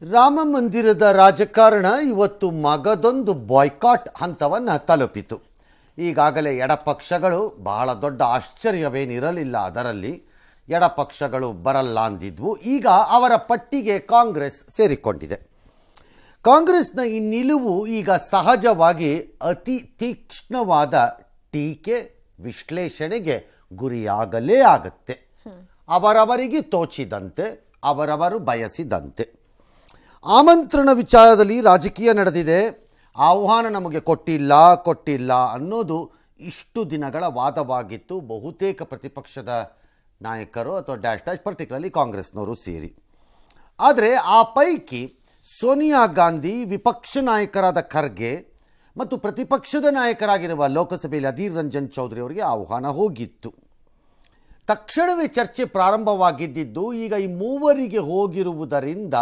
ರಾಮ ಮಂದಿರದ ರಾಜಕಾರಣ ಇವತ್ತು ಮಗದೊಂದು ಬಾಯ್ಕಾಟ್ ಹಂತವನ್ನು ತಲುಪಿತು. ಈಗಾಗಲೇ ಎಡಪಕ್ಷಗಳು ಬಹಳ ದೊಡ್ಡ ಆಶ್ಚರ್ಯವೇನಿರಲಿಲ್ಲ, ಅದರಲ್ಲಿ ಎಡಪಕ್ಷಗಳು ಬರಲ್ಲ ಅಂದಿದ್ವು. ಈಗ ಅವರ ಪಟ್ಟಿಗೆ ಕಾಂಗ್ರೆಸ್ ಸೇರಿಕೊಂಡಿದೆ. ಕಾಂಗ್ರೆಸ್ನ ಈ ನಿಲುವು ಈಗ ಸಹಜವಾಗಿ ಅತಿ ತೀಕ್ಷ್ಣವಾದ ಟೀಕೆ ವಿಶ್ಲೇಷಣೆಗೆ ಗುರಿಯಾಗಲೇ ಆಗುತ್ತೆ. ಅವರವರಿಗೆ ತೋಚಿದಂತೆ, ಅವರವರು ಬಯಸಿದಂತೆ. ಆಮಂತ್ರಣ ವಿಚಾರದಲ್ಲಿ ರಾಜಕೀಯ ನಡೆದಿದೆ. ಆಹ್ವಾನ ನಮಗೆ ಕೊಟ್ಟಿಲ್ಲ ಅನ್ನೋದು ಇಷ್ಟು ದಿನಗಳ ವಾದವಾಗಿತ್ತು. ಬಹುತೇಕ ಪ್ರತಿಪಕ್ಷದ ನಾಯಕರು ಅಥವಾ ಡ್ಯಾಶ್ ಪರ್ಟಿಕ್ಯುಲರ್ಲಿ ಕಾಂಗ್ರೆಸ್ನವರು ಸೇರಿ. ಆದರೆ ಆ ಪೈಕಿ ಸೋನಿಯಾ ಗಾಂಧಿ, ವಿಪಕ್ಷ ನಾಯಕರಾದ ಖರ್ಗೆ ಮತ್ತು ಪ್ರತಿಪಕ್ಷದ ನಾಯಕರಾಗಿರುವ ಲೋಕಸಭೆಯಲ್ಲಿ ಅಧೀರ್ ರಂಜನ್ ಚೌಧರಿ ಅವರಿಗೆ ಆಹ್ವಾನ ಹೋಗಿತ್ತು. ತಕ್ಷಣವೇ ಚರ್ಚೆ ಪ್ರಾರಂಭವಾಗಿದ್ದು ಈಗ ಈ ಮೂವರಿಗೆ ಹೋಗಿರುವುದರಿಂದ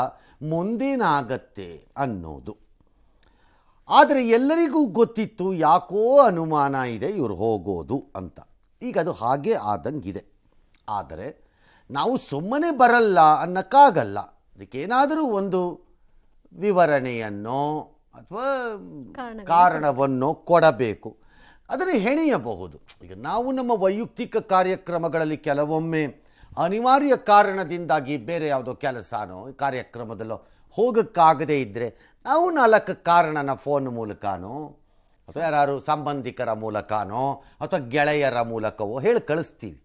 ಮುಂದೇನಾಗತ್ತೆ ಅನ್ನೋದು. ಆದರೆ ಎಲ್ಲರಿಗೂ ಗೊತ್ತಿತ್ತು, ಯಾಕೋ ಅನುಮಾನ ಇದೆ ಇವರು ಹೋಗೋದು ಅಂತ. ಈಗ ಅದು ಹಾಗೆ ಆದಂಗಿದೆ. ಆದರೆ ನಾವು ಸುಮ್ಮನೆ ಬರಲ್ಲ ಅನ್ನಕ್ಕಾಗಲ್ಲ. ಅದಕ್ಕೇನಾದರೂ ಒಂದು ವಿವರಣೆಯನ್ನೋ ಅಥವಾ ಕಾರಣವನ್ನೋ ಕೊಡಬೇಕು. ಅದನ್ನು ಹೆಣೆಯಬಹುದು. ಈಗ ನಾವು ನಮ್ಮ ವೈಯಕ್ತಿಕ ಕಾರ್ಯಕ್ರಮಗಳಲ್ಲಿ ಕೆಲವೊಮ್ಮೆ ಅನಿವಾರ್ಯ ಕಾರಣದಿಂದಾಗಿ ಬೇರೆ ಯಾವುದೋ ಕೆಲಸನೋ ಕಾರ್ಯಕ್ರಮದಲ್ಲೋ ಹೋಗೋಕ್ಕಾಗದೇ ಇದ್ದರೆ ನಾವು 4 ಕಾರಣನ ಫೋನ್ ಮೂಲಕನೋ ಅಥವಾ ಯಾರು ಸಂಬಂಧಿಕರ ಮೂಲಕನೋ ಅಥವಾ ಗೆಳೆಯರ ಮೂಲಕವೋ ಹೇಳಿ ಕಳಿಸ್ತೀವಿ.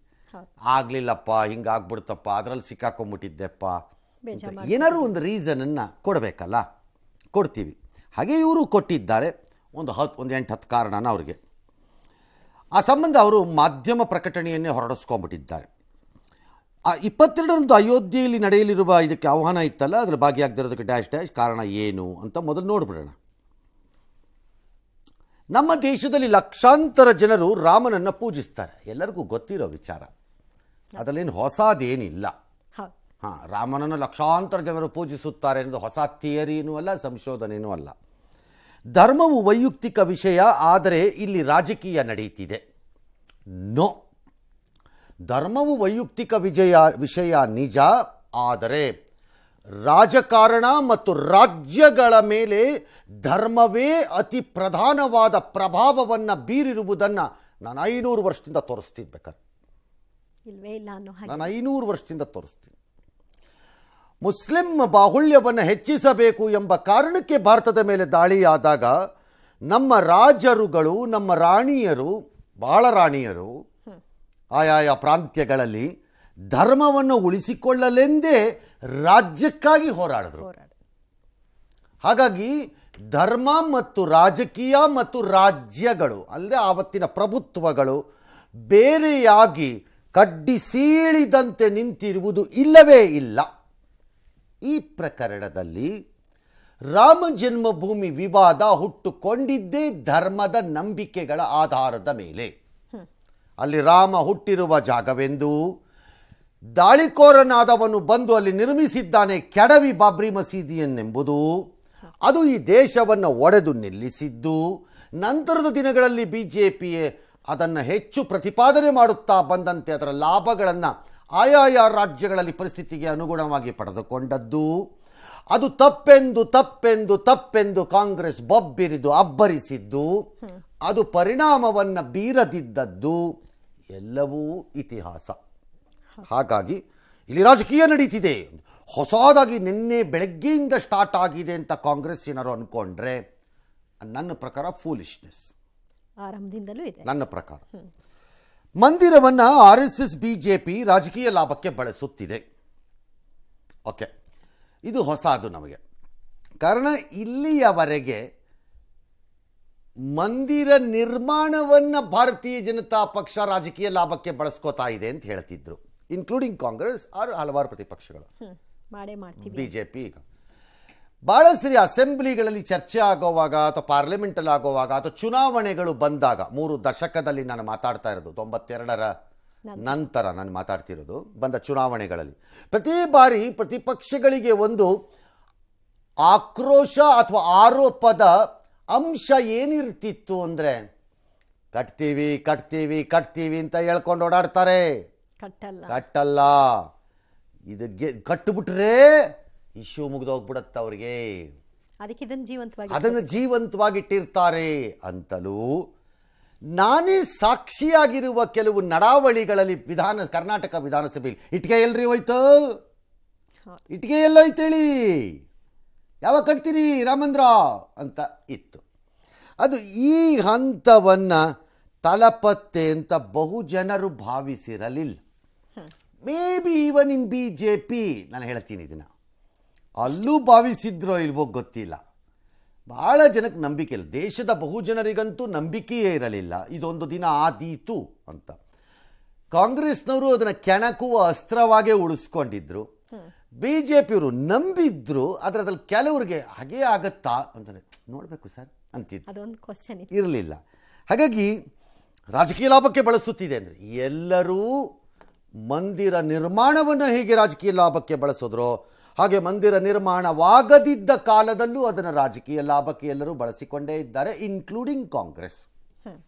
ಆಗಲಿಲ್ಲಪ್ಪ, ಹಿಂಗಾಗ್ಬಿಡ್ತಪ್ಪ, ಅದರಲ್ಲಿ ಸಿಕ್ಕಾಕೊಂಡ್ಬಿಟ್ಟಿದ್ದೆಪ್ಪ, ಏನಾದ್ರು ಒಂದು ರೀಸನನ್ನು ಕೊಡಬೇಕಲ್ಲ, ಕೊಡ್ತೀವಿ. ಹಾಗೆ ಇವರು ಕೊಟ್ಟಿದ್ದಾರೆ ಒಂದು 8-10 ಕಾರಣನ ಅವ್ರಿಗೆ. ಆ ಸಂಬಂಧ ಅವರು ಮಾಧ್ಯಮ ಪ್ರಕಟಣೆಯನ್ನೇ ಹೊರಡಿಸ್ಕೊಂಡ್ಬಿಟ್ಟಿದ್ದಾರೆ. 22ರಂದು ಅಯೋಧ್ಯೆಯಲ್ಲಿ ನಡೆಯಲಿರುವ ಇದಕ್ಕೆ ಆಹ್ವಾನ ಇತ್ತಲ್ಲ, ಅದರ ಭಾಗಿಯಾಗದಿರೋದಕ್ಕೆ ಡ್ಯಾಶ್ ಕಾರಣ ಏನು ಅಂತ ಮೊದಲು ನೋಡ್ಬಿಡೋಣ. ನಮ್ಮ ದೇಶದಲ್ಲಿ ಲಕ್ಷಾಂತರ ಜನರು ರಾಮನನ್ನು ಪೂಜಿಸ್ತಾರೆ, ಎಲ್ಲರಿಗೂ ಗೊತ್ತಿರೋ ವಿಚಾರ, ಅದರಲ್ಲೇನು ಹೊಸದೇನಿಲ್ಲ. ರಾಮನನ್ನು ಲಕ್ಷಾಂತರ ಜನರು ಪೂಜಿಸುತ್ತಾರೆ ಅನ್ನೋದು ಹೊಸ ಥಿಯರಿನೂ ಅಲ್ಲ, ಸಂಶೋಧನೆಯೂ ಅಲ್ಲ. ಧರ್ಮವು ವೈಯಕ್ತಿಕ ವಿಷಯ, ಆದರೆ ಇಲ್ಲಿ ರಾಜಕೀಯ ನಡೀತಿದೆ. ನೋ, ಧರ್ಮವು ವೈಯಕ್ತಿಕ ವಿಷಯ ನಿಜ, ಆದರೆ ರಾಜಕಾರಣ ಮತ್ತು ರಾಜ್ಯಗಳ ಮೇಲೆ ಧರ್ಮವೇ ಅತಿ ಪ್ರಧಾನವಾದ ಪ್ರಭಾವವನ್ನು ಬೀರಿರುವುದನ್ನು ನಾನು 500 ವರ್ಷದಿಂದ ತೋರಿಸ್ತಿದ್ಬೇಕಾದ್ರೆ, ನಾನು 500 ವರ್ಷದಿಂದ ತೋರಿಸ್ತೀನಿ. ಮುಸ್ಲಿಂ ಬಾಹುಳ್ಯವನ್ನು ಹೆಚ್ಚಿಸಬೇಕು ಎಂಬ ಕಾರಣಕ್ಕೆ ಭಾರತದ ಮೇಲೆ ದಾಳಿಯಾದಾಗ ನಮ್ಮ ರಾಜರುಗಳು, ನಮ್ಮ ರಾಣಿಯರು, ಬಹಳ ರಾಣಿಯರು ಆಯಾಯ ಪ್ರಾಂತ್ಯಗಳಲ್ಲಿ ಧರ್ಮವನ್ನು ಉಳಿಸಿಕೊಳ್ಳಲೆಂದೇ ರಾಜ್ಯಕ್ಕಾಗಿ ಹೋರಾಡಿದ್ರು. ಹಾಗಾಗಿ ಧರ್ಮ ಮತ್ತು ರಾಜಕೀಯ ಮತ್ತು ರಾಜ್ಯಗಳು ಅಲ್ಲದೆ ಆವತ್ತಿನ ಪ್ರಭುತ್ವಗಳು ಬೇರೆಯಾಗಿ ಕಡ್ಡಿ ಸೀಳಿದಂತೆ ನಿಂತಿರುವುದು ಇಲ್ಲವೇ ಇಲ್ಲ. ಈ ಪ್ರಕರಣದಲ್ಲಿ ರಾಮ ಜನ್ಮಭೂಮಿ ವಿವಾದ ಹುಟ್ಟುಕೊಂಡಿದ್ದೇ ಧರ್ಮದ ನಂಬಿಕೆಗಳ ಆಧಾರದ ಮೇಲೆ. ಅಲ್ಲಿ ರಾಮ ಹುಟ್ಟಿರುವ ಜಾಗವೆಂದು, ದಾಳಿಕೋರನಾದವನು ಬಂದು ಅಲ್ಲಿ ನಿರ್ಮಿಸಿದ್ದಾನೆ ಕೆಡವಿ ಬಾಬ್ರಿ ಮಸೀದಿಯನ್ನೆಂಬುದು, ಅದು ಈ ದೇಶವನ್ನು ಒಡೆದು ನಿಲ್ಲಿಸಿದ್ದು. ನಂತರದ ದಿನಗಳಲ್ಲಿ ಬಿಜೆಪಿಯೇ ಅದನ್ನು ಹೆಚ್ಚು ಪ್ರತಿಪಾದನೆ ಮಾಡುತ್ತಾ ಬಂದಂತೆ ಅದರ ಲಾಭಗಳನ್ನು ಆಯಾಯ ರಾಜ್ಯಗಳಲ್ಲಿ ಪರಿಸ್ಥಿತಿಗೆ ಅನುಗುಣವಾಗಿ ಪಡೆದುಕೊಂಡದ್ದು. ಅದು ತಪ್ಪೆಂದು ಕಾಂಗ್ರೆಸ್ ಬೊಬ್ಬಿರಿದು ಅಬ್ಬರಿಸಿದ್ದು, ಅದು ಪರಿಣಾಮವನ್ನು ಬೀರದಿದ್ದದ್ದು ಎಲ್ಲವೂ ಇತಿಹಾಸ. ಹಾಗಾಗಿ ಇಲ್ಲಿ ರಾಜಕೀಯ ನಡೀತಿದೆ. ಹೊಸದಾಗಿ ನಿನ್ನೆ ಬೆಳಗ್ಗೆಯಿಂದ ಸ್ಟಾರ್ಟ್ ಆಗಿದೆ ಅಂತ ಕಾಂಗ್ರೆಸ್ಸಿನರು ಅಂದ್ಕೊಂಡ್ರೆ ನನ್ನ ಪ್ರಕಾರ ಫೂಲಿಶ್ನೆಸ್. ಆರಂಭದಿಂದಲೂ ಇದೆ ನನ್ನ ಪ್ರಕಾರ. ಮಂದಿರವನ್ನು RSS ಬಿಜೆಪಿ ರಾಜಕೀಯ ಲಾಭಕ್ಕೆ ಬಳಸುತ್ತಿದೆ. ಓಕೆ, ಇದು ಹೊಸದು ನಮಗೆ. ಕಾರಣ ಇಲ್ಲಿಯವರೆಗೆ ಮಂದಿರ ನಿರ್ಮಾಣವನ್ನು ಭಾರತೀಯ ಜನತಾ ಪಕ್ಷ ರಾಜಕೀಯ ಲಾಭಕ್ಕೆ ಬಳಸ್ಕೋತಾ ಇದೆ ಅಂತ ಹೇಳ್ತಿದ್ರು, ಇನ್ಕ್ಲೂಡಿಂಗ್ ಕಾಂಗ್ರೆಸ್ ಹಲವಾರು ಪ್ರತಿಪಕ್ಷಗಳು. ಬಿಜೆಪಿ ಈಗ ಭಾಳ ಸರಿ ಅಸೆಂಬ್ಲಿಗಳಲ್ಲಿ ಚರ್ಚೆ ಆಗೋವಾಗ ಅಥವಾ ಪಾರ್ಲಿಮೆಂಟಲ್ಲಿ ಆಗೋವಾಗ ಅಥವಾ ಚುನಾವಣೆಗಳು ಬಂದಾಗ, 3 ದಶಕದಲ್ಲಿ ನಾನು ಮಾತಾಡ್ತಾ ಇರೋದು, 92ರ ನಂತರ ನಾನು ಮಾತಾಡ್ತಿರೋದು, ಬಂದ ಚುನಾವಣೆಗಳಲ್ಲಿ ಪ್ರತಿ ಬಾರಿ ಪ್ರತಿಪಕ್ಷಗಳಿಗೆ ಒಂದು ಆಕ್ರೋಶ ಅಥವಾ ಆರೋಪದ ಅಂಶ ಏನಿರ್ತಿತ್ತು ಅಂದರೆ, ಕಟ್ತೀವಿ ಅಂತ ಹೇಳ್ಕೊಂಡು ಓಡಾಡ್ತಾರೆ. ಕಟ್ಟಲ್ಲ, ಇದು ಕಟ್ಟಿಬಿಟ್ರೆ ಇಶ್ಯೂ ಮುಗಿದೋಗ್ಬಿಡತ್ತೆ ಅವ್ರಿಗೆ, ಅದಕ್ಕೆ ಇದನ್ನು ಅದನ್ನು ಜೀವಂತವಾಗಿಟ್ಟಿರ್ತಾರೆ ಅಂತಲೂ ನಾನೇ ಸಾಕ್ಷಿಯಾಗಿರುವ ಕೆಲವು ನಡಾವಳಿಗಳಲ್ಲಿ ಕರ್ನಾಟಕ ವಿಧಾನಸಭೆಯಲ್ಲಿ ಇಟ್ಟಿಗೆ ಎಲ್ರಿ ಹೋಯ್ತು, ಇಟ್ಟಿಗೆ ಎಲ್ಲೋಯ್ತೇಳಿ, ಯಾವಾಗ ಕಟ್ತೀರಿ ರಾಮಂದ್ರ ಅಂತ ಇತ್ತು. ಅದು ಈ ಹಂತವನ್ನು ತಲಪತ್ತೆ ಅಂತ ಬಹು ಜನರು ಭಾವಿಸಿರಲಿಲ್ಲ. Maybe even in BJP, ನಾನು ಹೇಳ್ತೀನಿ ಇದನ್ನು, ಅಲ್ಲೂ ಭಾವಿಸಿದ್ರೋ ಇಲ್ವೋ ಗೊತ್ತಿಲ್ಲ. ಭಾಳ ಜನಕ್ಕೆ ನಂಬಿಕೆ ಇಲ್ಲ, ದೇಶದ ಬಹು ಜನರಿಗಂತೂ ನಂಬಿಕೆಯೇ ಇರಲಿಲ್ಲ ಇದೊಂದು ದಿನ ಆದೀತು ಅಂತ. ಕಾಂಗ್ರೆಸ್ನವರು ಅದನ್ನು ಕೆಣಕುವ ಅಸ್ತ್ರವಾಗೇ ಉಳಿಸ್ಕೊಂಡಿದ್ರು. BJPಯವರು ನಂಬಿದ್ರು, ಅದರಲ್ಲಿ ಕೆಲವ್ರಿಗೆ ಹಾಗೇ ಆಗತ್ತಾ ಅಂತಾನೆ ನೋಡಬೇಕು ಸರ್ ಅಂತಿದ್ದು ಇರಲಿಲ್ಲ. ಹಾಗಾಗಿ ರಾಜಕೀಯ ಲಾಭಕ್ಕೆ ಬಳಸುತ್ತಿದೆ ಅಂದರೆ ಎಲ್ಲರೂ ಮಂದಿರ ನಿರ್ಮಾಣವನ್ನು ಹೇಗೆ ರಾಜಕೀಯ ಲಾಭಕ್ಕೆ ಬಳಸಿದ್ರೋ ಹಾಗೆ ಮಂದಿರ ನಿರ್ಮಾಣವಾಗದಿದ್ದ ಕಾಲದಲ್ಲೂ ಅದನ್ನು ರಾಜಕೀಯ ಲಾಭಕ್ಕೆ ಎಲ್ಲರೂ ಬಳಸಿಕೊಂಡೇ ಇದ್ದಾರೆ, ಇನ್ಕ್ಲೂಡಿಂಗ್ ಕಾಂಗ್ರೆಸ್.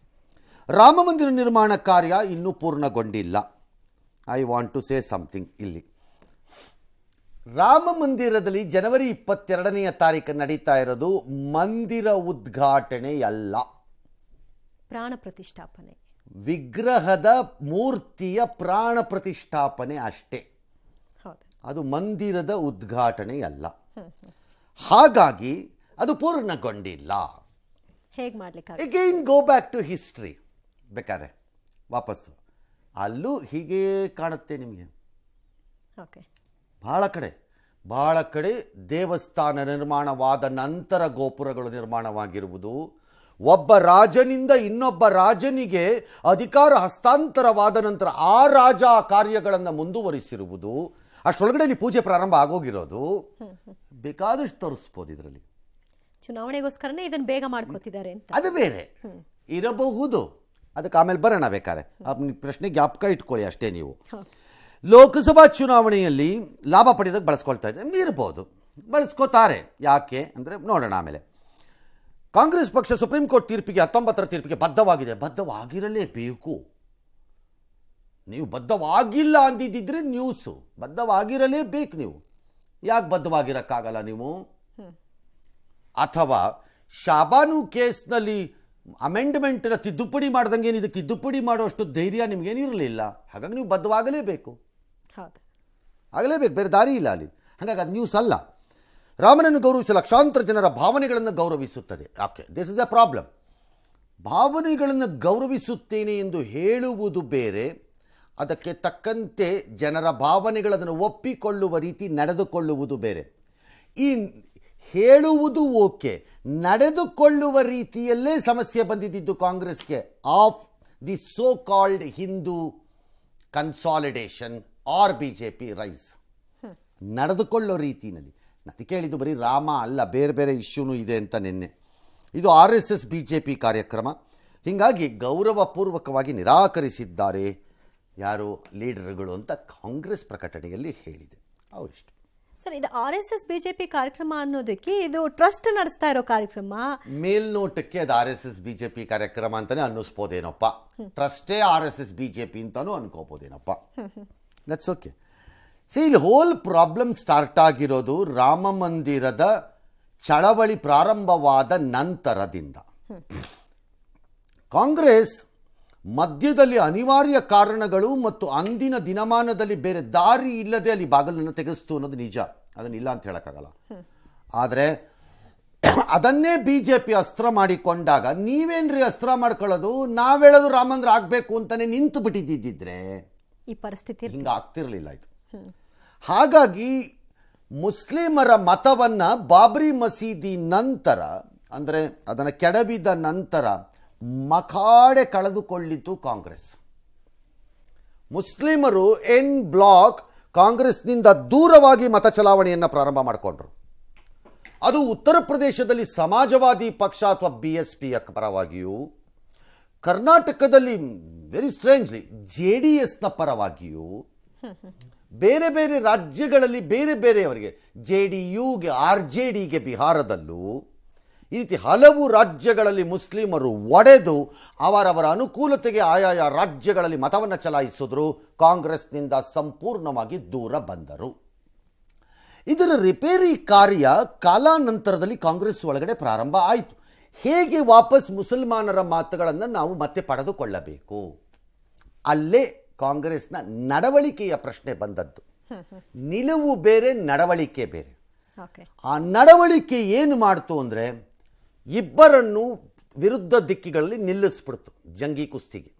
ರಾಮ ಮಂದಿರ ನಿರ್ಮಾಣ ಕಾರ್ಯ ಇನ್ನೂ ಪೂರ್ಣಗೊಂಡಿಲ್ಲ. I want to say something ಇಲ್ಲಿ. ರಾಮ ಮಂದಿರದಲ್ಲಿ ಜನವರಿ 22ನೇ ತಾರೀಕು ನಡೀತಾ ಇರೋದು ಮಂದಿರ ಉದ್ಘಾಟನೆಯಲ್ಲ, ಪ್ರಾಣ ಪ್ರತಿಷ್ಠಾಪನೆ, ವಿಗ್ರಹದ ಮೂರ್ತಿಯ ಪ್ರಾಣ ಪ್ರತಿಷ್ಠಾಪನೆ ಅಷ್ಟೇ. ಅದು ಮಂದಿರದ ಉದ್ಘಾಟನೆಯಲ್ಲ. ಹಾಗಾಗಿ ಅದು ಪೂರ್ಣಗೊಂಡಿಲ್ಲ. ಹೇಗೆ ಮಾಡಲಿಕ್ಕೆ again go back to history, ಬೇಕಾದ್ರೆ ವಾಪಸ್ಸು ಅಲ್ಲೂ ಹೀಗೆ ಕಾಣುತ್ತೆ ನಿಮಗೆ. ಬಹಳ ಕಡೆ ದೇವಸ್ಥಾನ ನಿರ್ಮಾಣವಾದ ನಂತರ ಗೋಪುರಗಳು ನಿರ್ಮಾಣವಾಗಿರುವುದು, ಒಬ್ಬ ರಾಜನಿಂದ ಇನ್ನೊಬ್ಬ ರಾಜನಿಗೆ ಅಧಿಕಾರ ಹಸ್ತಾಂತರವಾದ ನಂತರ ಆ ರಾಜ ಕಾರ್ಯಗಳನ್ನು ಮುಂದುವರಿಸಿರುವುದು, ಅಷ್ಟೊಳಗಡೆ ಇಲ್ಲಿ ಪೂಜೆ ಪ್ರಾರಂಭ ಆಗೋಗಿರೋದು, ಬೇಕಾದಷ್ಟು ತೋರಿಸ್ಬೋದು. ಇದರಲ್ಲಿ ಚುನಾವಣೆಗೋಸ್ಕರನೇ ಇದನ್ನು ಬೇಗ ಮಾಡ್ಕೋತಿದ್ದಾರೆ ಅಂತ ಅದು ಬೇರೆ ಇರಬಹುದು, ಅದಕ್ಕೆ ಆಮೇಲೆ ಬರೋಣ. ಬೇಕಾರೆ ಪ್ರಶ್ನೆ ಜ್ಞಾಪಕ ಇಟ್ಕೊಳ್ಳಿ ಅಷ್ಟೇ. ನೀವು ಲೋಕಸಭಾ ಚುನಾವಣೆಯಲ್ಲಿ ಲಾಭ ಪಡೆಯೋದಕ್ಕೆ ಬಳಸ್ಕೊಳ್ತಾ ಇದ್ದಾರೆ ಇರ್ಬೋದು, ಬಳಸ್ಕೋತಾರೆ. ಯಾಕೆ ಅಂದರೆ ನೋಡೋಣ ಆಮೇಲೆ. ಕಾಂಗ್ರೆಸ್ ಪಕ್ಷ ಸುಪ್ರೀಂ ಕೋರ್ಟ್ ತೀರ್ಪಿಗೆ 19ರ ತೀರ್ಪಿಗೆ ಬದ್ಧವಾಗಿದೆ. ಬದ್ಧವಾಗಿರಲೇಬೇಕು. ನೀವು ಬದ್ಧವಾಗಿಲ್ಲ ಅಂದಿದ್ದರೆ ನ್ಯೂಸು, ಬದ್ಧವಾಗಿರಲೇಬೇಕು. ನೀವು ಯಾಕೆ ಬದ್ಧವಾಗಿರೋಕ್ಕಾಗಲ್ಲ ನೀವು? ಅಥವಾ ಶಾಬಾನು ಕೇಸ್ನಲ್ಲಿ ಅಮೆಂಡ್ಮೆಂಟ್ನ ತಿದ್ದುಪಡಿ ಮಾಡ್ದಂಗೆ ಏನಿದೆ, ತಿದ್ದುಪಡಿ ಮಾಡೋಷ್ಟು ಧೈರ್ಯ ನಿಮಗೇನಿರಲಿಲ್ಲ. ಹಾಗಾಗಿ ನೀವು ಬದ್ಧವಾಗಲೇಬೇಕು, ಆಗಲೇಬೇಕು, ಬೇರೆ ದಾರಿ ಇಲ್ಲ ಅಲ್ಲಿ. ಹಾಗಾಗಿ ಅದು ನ್ಯೂಸ್ ಅಲ್ಲ. ರಾಮನನ್ನು ಗೌರವಿಸಿ ಲಕ್ಷಾಂತರ ಜನರ ಭಾವನೆಗಳನ್ನು ಗೌರವಿಸುತ್ತದೆ. Okay, this is a problem. ಭಾವನೆಗಳನ್ನು ಗೌರವಿಸುತ್ತೇನೆ ಎಂದು ಹೇಳುವುದು ಬೇರೆ, ಅದಕ್ಕೆ ತಕ್ಕಂತೆ ಜನರ ಭಾವನೆಗಳನ್ನು ಒಪ್ಪಿಕೊಳ್ಳುವ ರೀತಿ ನಡೆದುಕೊಳ್ಳುವುದು ಬೇರೆ. ಈ ಹೇಳುವುದು ಓಕೆ, ನಡೆದುಕೊಳ್ಳುವ ರೀತಿಯಲ್ಲೇ ಸಮಸ್ಯೆ ಬಂದಿದ್ದು ಕಾಂಗ್ರೆಸ್ಗೆ of the so called Hindu consolidation or BJP rise. ನಡೆದುಕೊಳ್ಳೋ ರೀತಿಯಲ್ಲಿ ಅದಕ್ಕೆ ಹೇಳಿದ್ದು ಬರೀ ರಾಮ ಅಲ್ಲ, ಬೇರೆ ಬೇರೆ ಇಶ್ಯೂನೂ ಇದೆ ಅಂತ. ನಿನ್ನೆ ಇದು RSS BJP ಕಾರ್ಯಕ್ರಮ. ಹೀಗಾಗಿ ಗೌರವಪೂರ್ವಕವಾಗಿ ನಿರಾಕರಿಸಿದ್ದಾರೆ ಯಾರು ಲೀಡರ್ಗಳು ಅಂತ ಕಾಂಗ್ರೆಸ್ ಪ್ರಕಟಣೆಯಲ್ಲಿ ಹೇಳಿದೆ. ಅವರಿಷ್ಟು ಸರ್, ಇದು RSS BJP ಕಾರ್ಯಕ್ರಮ ಅನ್ನೋದಕ್ಕೆ ಇದು ಟ್ರಸ್ಟ್ ನಡೆಸ್ತಾ ಇರೋ ಕಾರ್ಯಕ್ರಮ. ಮೇಲ್ನೋಟಕ್ಕೆ ಅದು RSS BJP ಕಾರ್ಯಕ್ರಮ ಅಂತಾನೆ ಅನ್ನಿಸ್ಬೋದೇನಪ್ಪ, ಟ್ರಸ್ಟೇ RSS BJP ಅಂತಾನು ಅನ್ಕೋಬೋದೇನಪ್ಪ. That's okay. ಇಲ್ಲಿ ಹೋಲ್ ಪ್ರಾಬ್ಲಮ್ ಸ್ಟಾರ್ಟ್ ಆಗಿರೋದು ರಾಮ ಮಂದಿರದ ಚಳವಳಿ ಪ್ರಾರಂಭವಾದ ನಂತರದಿಂದ. ಕಾಂಗ್ರೆಸ್ ಮಧ್ಯದಲ್ಲಿ ಅನಿವಾರ್ಯ ಕಾರಣಗಳು ಮತ್ತು ಅಂದಿನ ದಿನಮಾನದಲ್ಲಿ ಬೇರೆ ದಾರಿ ಇಲ್ಲದೆ ಅಲ್ಲಿ ಬಾಗಿಲನ್ನು ತೆಗೆಸ್ತು ಅನ್ನೋದು ನಿಜ, ಅದನ್ನಿಲ್ಲ ಅಂತ ಹೇಳೋಕ್ಕಾಗಲ್ಲ. ಆದರೆ ಅದನ್ನೇ BJP ಅಸ್ತ್ರ ಮಾಡಿಕೊಂಡಾಗ ನೀವೇನ್ರಿ ಅಸ್ತ್ರ ಮಾಡ್ಕೊಳ್ಳೋದು, ನಾವೇಳೋದು ರಾಮ ಮಂದಿರ ಆಗಬೇಕು ಅಂತಾನೆ ನಿಂತು ಬಿಟ್ಟಿದ್ದಿದ್ರೆ ಈ ಪರಿಸ್ಥಿತಿ ಹಿಂಗೆ ಆಗ್ತಿರಲಿಲ್ಲ ಇದು. ಹಾಗಾಗಿ ಮುಸ್ಲಿಮರ ಮತವನ್ನು ಬಾಬ್ರಿ ಮಸೀದಿ ನಂತರ, ಅಂದರೆ ಅದನ್ನು ಕೆಡವಿದ ನಂತರ ಮಖಾಡೆ ಕಳೆದುಕೊಳ್ಳಿತು ಕಾಂಗ್ರೆಸ್. ಮುಸ್ಲಿಮರು ಎನ್ ಬ್ಲಾಕ್ ಕಾಂಗ್ರೆಸ್ನಿಂದ ದೂರವಾಗಿ ಮತ ಚಲಾವಣೆಯನ್ನು ಪ್ರಾರಂಭ ಮಾಡಿಕೊಂಡ್ರು. ಅದು ಉತ್ತರ ಪ್ರದೇಶದಲ್ಲಿ ಸಮಾಜವಾದಿ ಪಕ್ಷ ಅಥವಾ BSPಯ ಪರವಾಗಿಯೂ, ಕರ್ನಾಟಕದಲ್ಲಿ ವೆರಿ ಸ್ಟ್ರೇಂಜ್ಲಿ JDSನ ಪರವಾಗಿಯೂ, ಬೇರೆ ಬೇರೆ ರಾಜ್ಯಗಳಲ್ಲಿ ಬೇರೆ ಬೇರೆಯವರಿಗೆ JDUಗೆ RJDಗೆ ಬಿಹಾರದಲ್ಲೂ, ಈ ರೀತಿ ಹಲವು ರಾಜ್ಯಗಳಲ್ಲಿ ಮುಸ್ಲಿಮರು ಒಡೆದು ಅವರವರ ಅನುಕೂಲತೆಗೆ ಆಯಾಯ ರಾಜ್ಯಗಳಲ್ಲಿ ಮತವನ್ನು ಚಲಾಯಿಸಿದ್ರು. ಕಾಂಗ್ರೆಸ್ನಿಂದ ಸಂಪೂರ್ಣವಾಗಿ ದೂರ ಬಂದರು. ಇದರ ರಿಪೇರಿ ಕಾರ್ಯ ಕಾಲಾನಂತರದಲ್ಲಿ ಕಾಂಗ್ರೆಸ್ ಒಳಗಡೆ ಪ್ರಾರಂಭ ಆಯಿತು. ಹೇಗೆ ವಾಪಸ್ ಮುಸಲ್ಮಾನರ ಮಾತುಗಳನ್ನು ನಾವು ಮತ್ತೆ ಪಡೆದುಕೊಳ್ಳಬೇಕು, ಅಲ್ಲೇ ಕಾಂಗ್ರೆಸ್ನ ನಡವಳಿಕೆಯ ಪ್ರಶ್ನೆ ಬಂದದ್ದು. ನಿಲುವು ಬೇರೆ, ನಡವಳಿಕೆ ಬೇರೆ. ಆ ನಡವಳಿಕೆ ಏನು ಮಾಡ್ತು ಅಂದರೆ ಇಬ್ಬರನ್ನು ವಿರುದ್ಧ ದಿಕ್ಕಿಗಳಲ್ಲಿ ನಿಲ್ಲಿಸ್ಬಿಡ್ತು, ಜಂಗಿ ಕುಸ್ತಿಗೆ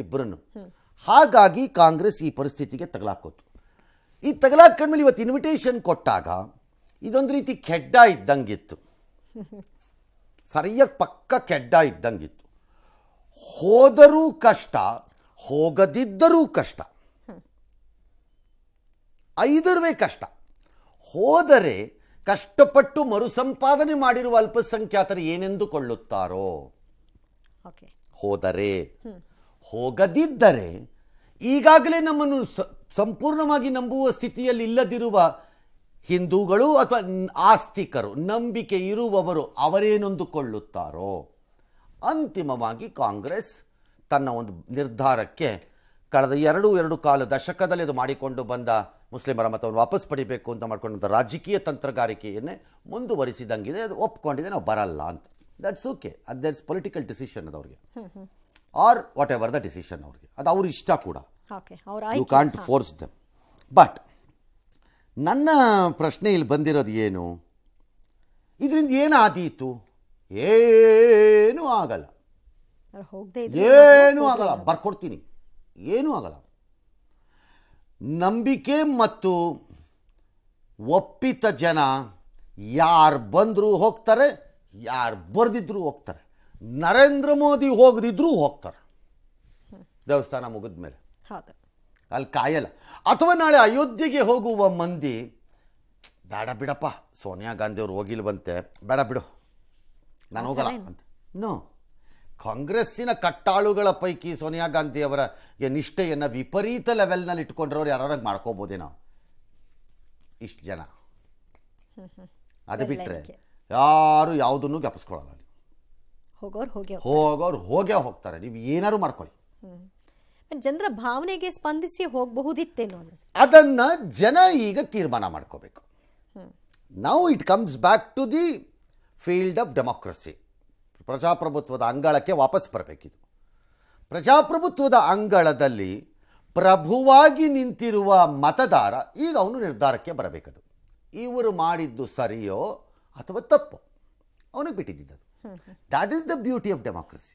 ಇಬ್ಬರನ್ನು. ಹಾಗಾಗಿ ಕಾಂಗ್ರೆಸ್ ಈ ಪರಿಸ್ಥಿತಿಗೆ ತಗಲಾಕೋತು. ಈ ತಗಲಾಕೊಂಡ್ಮೇಲೆ ಇವತ್ತು ಇನ್ವಿಟೇಷನ್ ಕೊಟ್ಟಾಗ ಇದೊಂದು ರೀತಿ ಕೆಡ್ಡ ಇದ್ದಂಗಿತ್ತು, ಸರಿಯಾಗಿ ಪಕ್ಕ ಕೆಡ್ಡ ಇದ್ದಂಗಿತ್ತು. ಹೋದರೂ ಕಷ್ಟ, ಹೋಗದಿದ್ದರೂ ಕಷ್ಟ, ಐದರವೇ ಕಷ್ಟ. ಹೋದರೆ ಕಷ್ಟಪಟ್ಟು ಮರುಸಂಪಾದನೆ ಮಾಡಿರುವ ಅಲ್ಪಸಂಖ್ಯಾತರು ಏನೆಂದುಕೊಳ್ಳುತ್ತಾರೋ, ಹೋದರೆ. ಹೋಗದಿದ್ದರೆ ಈಗಾಗಲೇ ನಮ್ಮನ್ನು ಸಂಪೂರ್ಣವಾಗಿ ನಂಬುವ ಸ್ಥಿತಿಯಲ್ಲಿ ಇಲ್ಲದಿರುವ ಹಿಂದೂಗಳು ಅಥವಾ ಆಸ್ತಿಕರು, ನಂಬಿಕೆ ಇರುವವರು ಅವರೇನೊಂದುಕೊಳ್ಳುತ್ತಾರೋ. ಅಂತಿಮವಾಗಿ ಕಾಂಗ್ರೆಸ್ ತನ್ನ ಒಂದು ನಿರ್ಧಾರಕ್ಕೆ ಕಳೆದ ಎರಡು ಕಾಲು ದಶಕದಲ್ಲಿ ಅದು ಮಾಡಿಕೊಂಡು ಬಂದ ಮುಸ್ಲಿಮರ ಮತವನ್ನು ವಾಪಸ್ ಪಡಿಬೇಕು ಅಂತ ಮಾಡ್ಕೊಂಡಂಥ ರಾಜಕೀಯ ತಂತ್ರಗಾರಿಕೆಯನ್ನೇ ಮುಂದುವರಿಸಿದಂಗಿದೆ. ಅದು ಒಪ್ಕೊಂಡಿದೆ, ನಾವು ಬರಲ್ಲ ಅಂತ. That's okay, that's political decision ಅದು ಅವ್ರಿಗೆ, or whatever the decision ಅವ್ರಿಗೆ, ಅದು ಅವ್ರ ಇಷ್ಟ ಕೂಡ. You can't force them. But ನನ್ನ ಪ್ರಶ್ನೆ ಇಲ್ಲಿ ಬಂದಿರೋದು ಏನು, ಇದರಿಂದ ಏನಾದೀತು? ಏನೂ ಆಗಲ್ಲ, ಏನೂ ಆಗಲ್ಲ, ಬರ್ಕೊಡ್ತೀನಿ, ಏನೂ ಆಗಲ್ಲ. ನಂಬಿಕೆ ಮತ್ತು ಒಪ್ಪಿತ ಜನ ಯಾರು ಬಂದರೂ ಹೋಗ್ತಾರೆ, ಯಾರು ಬರ್ದಿದ್ರು ಹೋಗ್ತಾರೆ. ನರೇಂದ್ರ ಮೋದಿ ಹೋಗದಿದ್ರೂ ಹೋಗ್ತಾರೆ ದೇವಸ್ಥಾನ ಮುಗಿದ ಮೇಲೆ, ಅಲ್ಲಿ ಕಾಯಲ್ಲ. ಅಥವಾ ನಾಳೆ ಅಯೋಧ್ಯೆಗೆ ಹೋಗುವ ಮಂದಿ ಬೇಡ ಬಿಡಪ್ಪ, ಸೋನಿಯಾ ಗಾಂಧಿ ಅವರು ಹೋಗಿಲ್ವಂತೆ, ಬೇಡ ಬಿಡು ನಾನು ಹೋಗಲ್ಲ ಅಂತ. ನೋ, ಕಾಂಗ್ರೆಸ್ಸಿನ ಕಟ್ಟಾಳುಗಳ ಪೈಕಿ ಸೋನಿಯಾ ಗಾಂಧಿ ಅವರ ನಿಷ್ಠೆಯನ್ನು ವಿಪರೀತ ಲೆವೆಲ್ನಲ್ಲಿ ಇಟ್ಕೊಂಡ್ರವ್ರು ಯಾರಾಗ ಮಾಡ್ಕೋಬೋದೇನೋ ಇಷ್ಟು ಜನ. ಅದು ಬಿಟ್ಟರೆ ಯಾರು ಯಾವುದನ್ನು ಜ್ಞಾಪಿಸ್ಕೊಳ್ಳಲ್ಲ. ಹೋಗೋರು ಹೋಗೇ ಹೋಗ್ತಾರೆ, ನೀವು ಏನಾದ್ರು ಮಾಡ್ಕೊಳ್ಳಿ. ಜನರ ಭಾವನೆಗೆ ಸ್ಪಂದಿಸಿ ಹೋಗಬಹುದಿತ್ತೇನೋ, ಅದನ್ನ ಜನ ಈಗ ತೀರ್ಮಾನ ಮಾಡ್ಕೋಬೇಕು. ನಾವು it comes back to the field of democracy. ಪ್ರಜಾಪ್ರಭುತ್ವದ ಅಂಗಳಕ್ಕೆ ವಾಪಸ್ ಬರಬೇಕಿದು. ಪ್ರಜಾಪ್ರಭುತ್ವದ ಅಂಗಳದಲ್ಲಿ ಪ್ರಭುವಾಗಿ ನಿಂತಿರುವ ಮತದಾರ ಈಗ ಅವನು ನಿರ್ಧಾರಕ್ಕೆ ಬರಬೇಕದು. ಇವರು ಮಾಡಿದ್ದು ಸರಿಯೋ ಅಥವಾ ತಪ್ಪು ಅವನಿಗೆ ಬಿಟ್ಟಿದ್ದು. That is the beauty of democracy.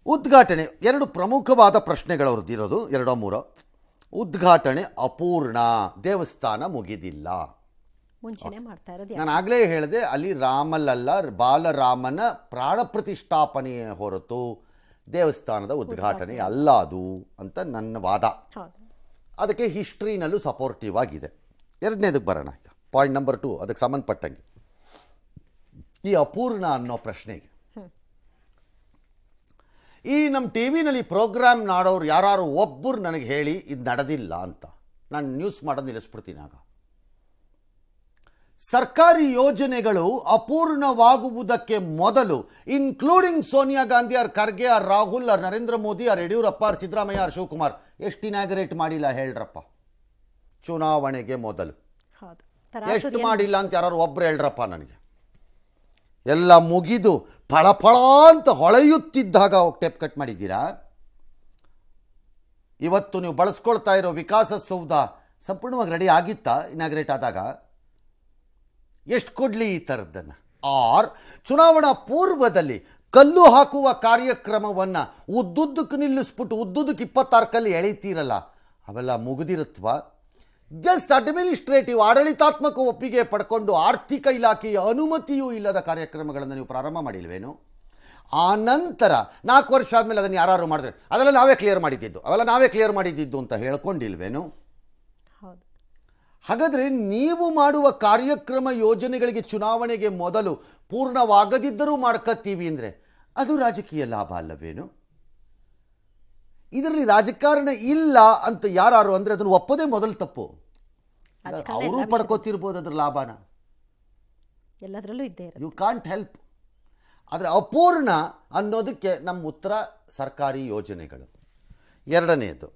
ಉದ್ಘಾಟನೆ, ಎರಡು ಪ್ರಮುಖವಾದ ಪ್ರಶ್ನೆಗಳವ್ರದ್ದಿರೋದು, ಎರಡೋ ಮೂರೋ. ಉದ್ಘಾಟನೆ ಅಪೂರ್ಣ, ದೇವಸ್ಥಾನ ಮುಗಿದಿಲ್ಲ. ನಾನು ಆಗಲೇ ಹೇಳಿದೆ, ಅಲ್ಲಿ ರಾಮಲಲ್ಲ ಬಾಲರಾಮನ ಪ್ರಾಣ ಪ್ರತಿಷ್ಠಾಪನೆಯೇ ಹೊರತು ದೇವಸ್ಥಾನದ ಉದ್ಘಾಟನೆ ಅಲ್ಲ ಅದು ಅಂತ ನನ್ನ ವಾದ. ಅದಕ್ಕೆ ಹಿಸ್ಟ್ರಿನಲ್ಲೂ ಸಪೋರ್ಟಿವ್ ಆಗಿದೆ. ಎರಡನೇದಕ್ಕೆ ಬರೋಣ ಈಗ, ಪಾಯಿಂಟ್ ನಂಬರ್ 2, ಅದಕ್ಕೆ ಸಂಬಂಧಪಟ್ಟಂಗೆ ಈ ಅಪೂರ್ಣ ಅನ್ನೋ ಪ್ರಶ್ನೆಗೆ. ಈ ನಮ್ಮ ಟಿ ವಿನಲ್ಲಿ ಪ್ರೋಗ್ರಾಮ್ ಮಾಡೋರು ಯಾರು ಒಬ್ಬರು ನನಗೆ ಹೇಳಿ ಇದು ನಡೆದಿಲ್ಲ ಅಂತ, ನಾನು ನ್ಯೂಸ್ ಮಾಡೋದು ನಿಲ್ಲಿಸ್ಬಿಡ್ತೀನಿ. ಆಗ ಸರ್ಕಾರಿ ಯೋಜನೆಗಳು ಅಪೂರ್ಣವಾಗುವುದಕ್ಕೆ ಮೊದಲು, including Sonia Gandhi or Kharge or Rahul or Narendra Modi or Yediyurappa or Siddaramaiah or Shivakumar, ಎಷ್ಟು ಇನಾಗ್ರೇಟ್ ಮಾಡಿಲ್ಲ ಹೇಳ್ರಪ್ಪ ಚುನಾವಣೆಗೆ ಮೊದಲು? ಎಷ್ಟು ಮಾಡಿಲ್ಲ ಅಂತ ಯಾರು ಒಬ್ರು ಹೇಳ್ರಪ್ಪ ನನಗೆ. ಎಲ್ಲ ಮುಗಿದು ಫಳಫಳ ಅಂತ ಹೊಳೆಯುತ್ತಿದ್ದಾಗ ಟೇಪ್ ಕಟ್ ಮಾಡಿದ್ದೀರಾ? ಇವತ್ತು ನೀವು ಬಳಸ್ಕೊಳ್ತಾ ಇರೋ ವಿಕಾಸಸೌಧ ಸಂಪೂರ್ಣವಾಗಿ ರೆಡಿ ಆಗಿತ್ತಾ ಇನಾಗ್ರೇಟ್ ಆದಾಗ? ಎಷ್ಟು ಕೊಡಲಿ ಈ ಥರದ್ದನ್ನು? ಆರ್ ಚುನಾವಣಾ ಪೂರ್ವದಲ್ಲಿ ಕಲ್ಲು ಹಾಕುವ ಕಾರ್ಯಕ್ರಮವನ್ನು ಉದ್ದುದ್ದಕ್ಕೆ ನಿಲ್ಲಿಸ್ಬಿಟ್ಟು ಉದ್ದುದ್ದಕ್ಕೆ 26 ಕಲ್ಲು ಎಳಿತೀರಲ್ಲ, ಅವೆಲ್ಲ ಮುಗಿದಿರುತ್ತವ? ಜಸ್ಟ್ ಅಡ್ಮಿನಿಸ್ಟ್ರೇಟಿವ್ ಆಡಳಿತಾತ್ಮಕ ಒಪ್ಪಿಗೆ ಪಡ್ಕೊಂಡು ಆರ್ಥಿಕ ಇಲಾಖೆಯ ಅನುಮತಿಯೂ ಇಲ್ಲದ ಕಾರ್ಯಕ್ರಮಗಳನ್ನು ನೀವು ಪ್ರಾರಂಭ ಮಾಡಿಲ್ವೇನು? ಆ ನಂತರ 4 ವರ್ಷ ಆದಮೇಲೆ ಅದನ್ನು ಯಾರು ಮಾಡಿದ್ರೆ ಅದೆಲ್ಲ ನಾವೇ ಕ್ಲಿಯರ್ ಮಾಡಿದ್ದು ಅಂತ ಹೇಳ್ಕೊಂಡಿಲ್ವೇನು? ಹಾಗಾದರೆ ನೀವು ಮಾಡುವ ಕಾರ್ಯಕ್ರಮ ಯೋಜನೆಗಳಿಗೆ ಚುನಾವಣೆಗೆ ಮೊದಲು ಪೂರ್ಣವಾಗದಿದ್ದರೂ ಮಾಡ್ಕೊತೀವಿ ಅಂದರೆ ಅದು ರಾಜಕೀಯ ಲಾಭ ಅಲ್ಲವೇನು? ಇದರಲ್ಲಿ ರಾಜಕಾರಣ ಇಲ್ಲ ಅಂತ ಯಾರು ಅಂದರೆ ಅದನ್ನು ಒಪ್ಪದೇ ಮೊದಲು ತಪ್ಪು. ಅವರು ಪಡ್ಕೋತಿರ್ಬೋದು ಅದ್ರ ಲಾಭನ, ಎಲ್ಲದರಲ್ಲೂ ಇದ್ದೇ ಯು ಕಾಂಟ್ ಹೆಲ್ಪ್. ಆದರೆ ಅಪೂರ್ಣ ಅನ್ನೋದಕ್ಕೆ ನಮ್ಮ ಉತ್ತರ ಸರ್ಕಾರಿ ಯೋಜನೆಗಳು. ಎರಡನೆಯದು,